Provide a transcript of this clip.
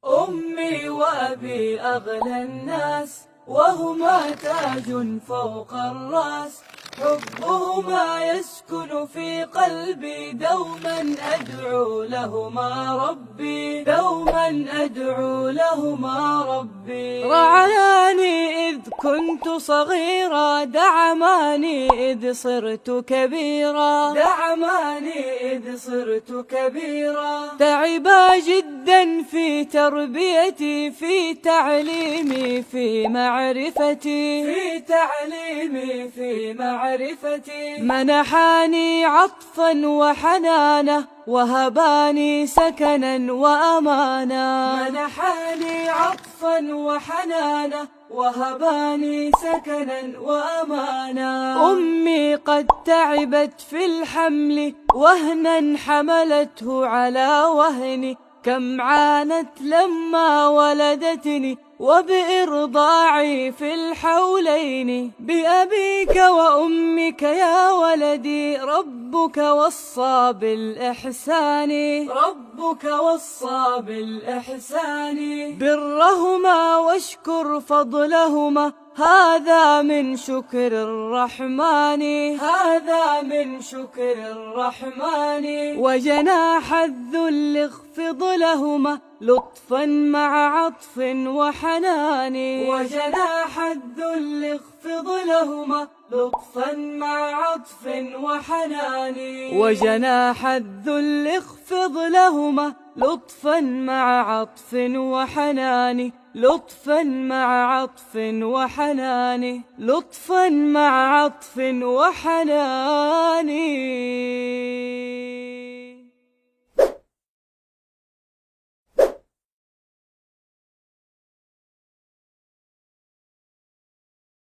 أمي وأبي أغلى الناس، وهما تاج فوق الرأس. حبهما يسكن في قلبي، دوما أدعو لهما ربي، دوما أدعو لهما ربي. رعاني إذ كنت صغيرا، دعماني إذ صرت كبيرا، دعماني إذ صرت كبيرا. تعبا جدا في تربيتي، في تعليمي، في معرفتي، في تعليمي، في معرفتي. منحاني عطفا وحنانا، وهباني سكنا وأمانا. منحاني عطفا وحنانا، وهباني سكنا وأمانا. أمي قد تعبت في الحمل، وهنا حملته على وهني. كم عانت لما ولدتني، وبإرضاعي في الحولين. بأبيك وأمك يا ولدي، ربك وصى بالإحسان، ربك وصى بالإحسان. برهما واشكر فضلهما، هذا من شكر الرحمن، هذا من شكر الرحمن. وجناح الذل اخفض لهما، لطفا مع عطف وحنان. وجناح الذل اخفض لهما، لطفا مع عطف وحنان. وجناح الذل اخفض لهما، لطفا مع عطف وحنان. لطفا مع عطف وحنان. لطفا مع عطف وحنان.